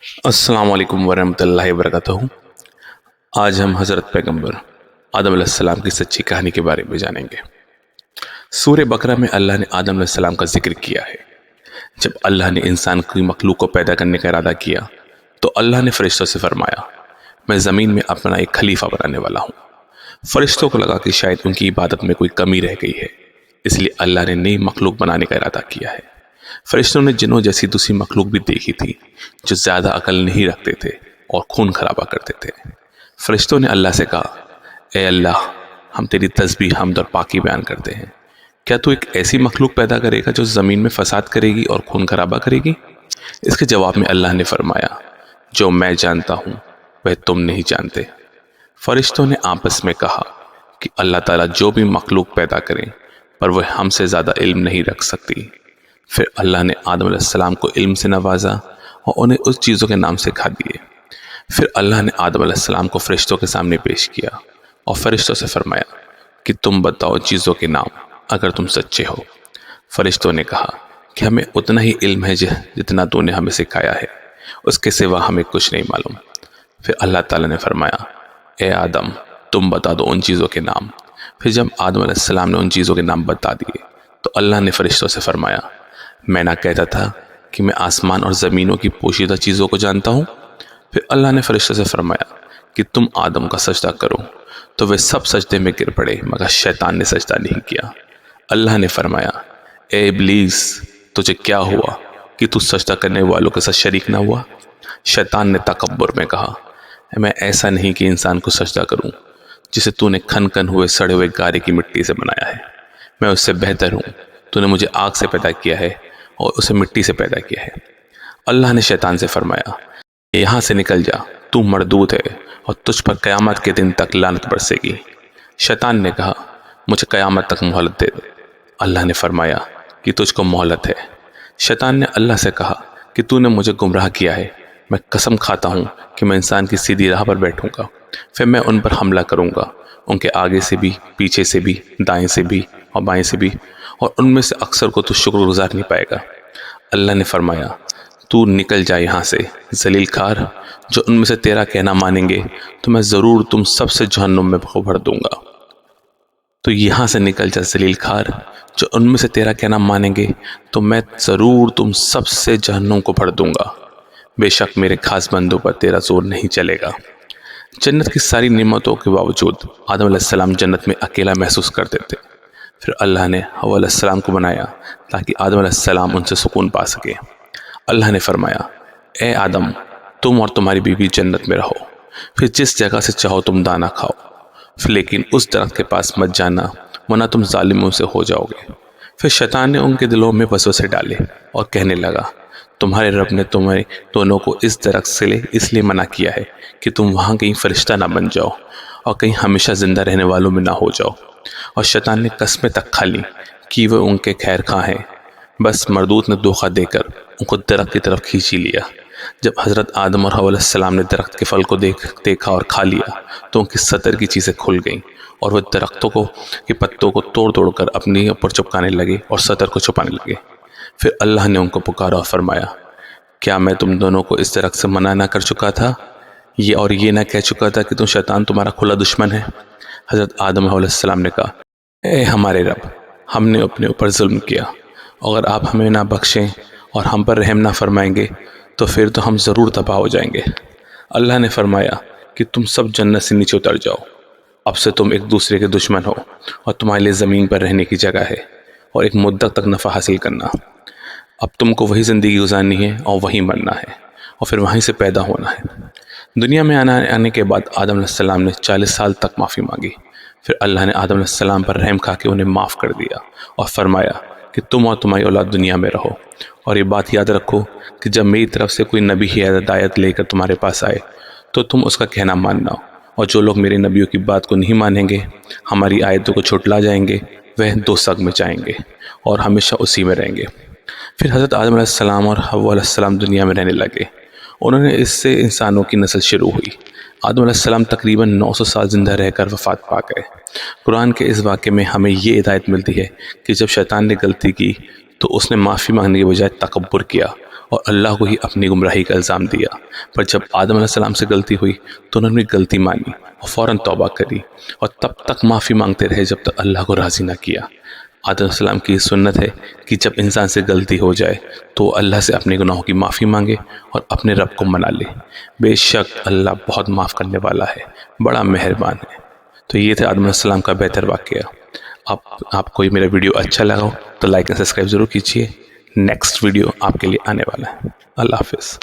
السلام علیکم ورحمۃ اللہ وبرکاتہ۔ آج ہم حضرت پیغمبر آدم علیہ السلام کی سچی کہانی کے بارے میں جانیں گے۔ سورہ بقرہ میں اللہ نے آدم علیہ السلام کا ذکر کیا ہے۔ جب اللہ نے انسان کی مخلوق کو پیدا کرنے کا ارادہ کیا تو اللہ نے فرشتوں سے فرمایا، میں زمین میں اپنا ایک خلیفہ بنانے والا ہوں۔ فرشتوں کو لگا کہ شاید ان کی عبادت میں کوئی کمی رہ گئی ہے، اس لیے اللہ نے نئی مخلوق بنانے کا ارادہ کیا ہے۔ فرشتوں نے جنوں جیسی دوسری مخلوق بھی دیکھی تھی جو زیادہ عقل نہیں رکھتے تھے اور خون خرابہ کرتے تھے۔ فرشتوں نے اللہ سے کہا، اے اللہ، ہم تیری تسبیح، حمد اور پاکی بیان کرتے ہیں۔ کیا تو ایک ایسی مخلوق پیدا کرے گا جو زمین میں فساد کرے گی اور خون خرابہ کرے گی؟ اس کے جواب میں اللہ نے فرمایا، جو میں جانتا ہوں وہ تم نہیں جانتے۔ فرشتوں نے آپس میں کہا کہ اللہ تعالیٰ جو بھی مخلوق پیدا کریں پر وہ ہم سے زیادہ علم نہیں رکھ سکتی۔ پھر اللہ نے آدم علیہ السلام کو علم سے نوازا اور انہیں اس چیزوں کے نام سکھا دیے۔ پھر اللہ نے آدم علیہ السلام کو فرشتوں کے سامنے پیش کیا اور فرشتوں سے فرمایا کہ تم بتاؤ چیزوں کے نام اگر تم سچے ہو۔ فرشتوں نے کہا کہ ہمیں اتنا ہی علم ہے جتنا تو نے ہمیں سکھایا ہے، اس کے سوا ہمیں کچھ نہیں معلوم۔ پھر اللہ تعالیٰ نے فرمایا، اے آدم، تم بتا دو ان چیزوں کے نام۔ پھر جب آدم علیہ السلام نے ان چیزوں کے نام بتا دیے تو اللہ نے فرشتوں سے فرمایا، میں نہ کہتا تھا کہ میں آسمان اور زمینوں کی پوشیدہ چیزوں کو جانتا ہوں؟ پھر اللہ نے فرشتوں سے فرمایا کہ تم آدم کا سجدہ کرو، تو وہ سب سجدے میں گر پڑے مگر شیطان نے سجدہ نہیں کیا۔ اللہ نے فرمایا، اے ابلیس، تجھے کیا ہوا کہ تو سجدہ کرنے والوں کے ساتھ شریک نہ ہوا؟ شیطان نے تکبر میں کہا، میں ایسا نہیں کہ انسان کو سجدہ کروں جسے تو نے کھن کھن ہوئے سڑے ہوئے گارے کی مٹی سے بنایا ہے۔ میں اس سے بہتر ہوں، تو نے مجھے آگ سے پیدا کیا ہے اور اسے مٹی سے پیدا کیا ہے۔ اللہ نے شیطان سے فرمایا، یہاں سے نکل جا، تو مردود ہے اور تجھ پر قیامت کے دن تک لعنت برسے گی۔ شیطان نے کہا، مجھے قیامت تک مہلت دے دے۔ اللہ نے فرمایا کہ تجھ کو مہلت ہے۔ شیطان نے اللہ سے کہا کہ تو نے مجھے گمراہ کیا ہے، میں قسم کھاتا ہوں کہ میں انسان کی سیدھی راہ پر بیٹھوں گا، پھر میں ان پر حملہ کروں گا، ان کے آگے سے بھی، پیچھے سے بھی، دائیں سے بھی اور بائیں سے بھی، اور ان میں سے اکثر کو تو شکر گزار نہیں پائے گا۔ اللہ نے فرمایا، تو نکل جا یہاں سے ذلیل کھار، جو ان میں سے تیرا کہنا مانیں گے تو میں ضرور تم سب سے جہنم میں بھر دوں گا۔ تو یہاں سے نکل جا ذلیل کھار، جو ان میں سے تیرا کہنا مانیں گے تو میں ضرور تم سب سے جہنم کو بھر دوں گا۔ بے شک میرے خاص بندوں پر تیرا زور نہیں چلے گا۔ جنت کی ساری نعمتوں کے باوجود آدم علیہ السلام جنت میں اکیلا محسوس کرتے تھے۔ پھر اللہ نے حوا علیہ السلام کو بنایا تاکہ آدم علیہ السلام ان سے سکون پا سکے۔ اللہ نے فرمایا، اے آدم، تم اور تمہاری بیوی جنت میں رہو، پھر جس جگہ سے چاہو تم دانا کھاؤ، لیکن اس درخت کے پاس مت جانا ورنہ تم ظالموں سے ہو جاؤ گے۔ پھر شیطان نے ان کے دلوں میں وسوسے ڈالے اور کہنے لگا، تمہارے رب نے تمہیں دونوں کو اس درخت سے اس لیے منع کیا ہے کہ تم وہاں کہیں فرشتہ نہ بن جاؤ اور کہیں ہمیشہ زندہ رہنے والوں میں نہ ہو جاؤ۔ اور شیطان نے قسمیں تک کھا لی کہ وہ ان کے خیر خواہ ہیں، بس مردود نے دھوکہ دے کر ان کو درخت کی طرف کھینچ ہی لیا۔ جب حضرت آدم اور حوا علیہ السلام نے درخت کے پھل کو دیکھا اور کھا لیا تو ان کی سطر کی چیزیں کھل گئیں اور وہ درختوں کے پتوں کو توڑ توڑ کر اپنے اوپر چپکانے لگے اور سطر کو چھپانے لگے۔ پھر اللہ نے ان کو پکارا اور فرمایا، کیا میں تم دونوں کو اس درخت سے منع نہ کر چکا تھا؟ یہ نہ کہہ چکا تھا کہ شیطان تمہارا کھلا دشمن ہے؟ حضرت آدم علیہ السلام نے کہا، اے ہمارے رب، ہم نے اپنے اوپر ظلم کیا، اگر آپ ہمیں نہ بخشیں اور ہم پر رحم نہ فرمائیں گے تو پھر تو ہم ضرور تباہ ہو جائیں گے۔ اللہ نے فرمایا کہ تم سب جنت سے نیچے اتر جاؤ، اب سے تم ایک دوسرے کے دشمن ہو اور تمہارے لیے زمین پر رہنے کی جگہ ہے اور ایک مدت تک نفع حاصل کرنا۔ اب تم کو وہی زندگی گزارنی ہے اور وہی مرنا ہے اور پھر وہیں سے پیدا ہونا ہے۔ دنیا میں آنے کے بعد آدم علیہ السلام نے 40 سال تک معافی مانگی۔ پھر اللہ نے آدم علیہ السلام پر رحم کھا کے انہیں معاف کر دیا اور فرمایا کہ تم اور تمہاری اولاد دنیا میں رہو، اور یہ بات یاد رکھو کہ جب میری طرف سے کوئی نبی ہدایت لے کر تمہارے پاس آئے تو تم اس کا کہنا ماننا، اور جو لوگ میرے نبیوں کی بات کو نہیں مانیں گے، ہماری آیتوں کو چھٹلا جائیں گے، وہ دوزخ میں جائیں گے اور ہمیشہ اسی میں رہیں گے۔ پھر حضرت آدم علیہ السلام اور حوا علیہ السلام دنیا میں رہنے لگے، انہوں نے اس سے انسانوں کی نسل شروع ہوئی۔ آدم علیہ السلام تقریباً 900 سال زندہ رہ کر وفات پا گئے۔ قرآن کے اس واقعے میں ہمیں یہ ہدایت ملتی ہے کہ جب شیطان نے غلطی کی تو اس نے معافی مانگنے کے بجائے تکبر کیا اور اللہ کو ہی اپنی گمراہی کا الزام دیا۔ پر جب آدم علیہ السلام سے غلطی ہوئی تو انہوں نے غلطی مانی اور فوراً توبہ کری، اور تب تک معافی مانگتے رہے جب تک اللہ کو راضی نہ کیا۔ آدم علیہ السلام کی سنت ہے کہ جب انسان سے غلطی ہو جائے تو اللہ سے اپنے گناہوں کی معافی مانگے اور اپنے رب کو منا لے۔ بے شک اللہ بہت معاف کرنے والا ہے، بڑا مہربان ہے۔ تو یہ تھے آدم علیہ السلام کا بہتر واقعہ۔ آپ کو یہ میرا ویڈیو اچھا لگا ہو تو لائک اور سبسکرائب ضرور کیجیے۔ نیکسٹ ویڈیو آپ کے لیے آنے والا ہے۔ اللہ حافظ۔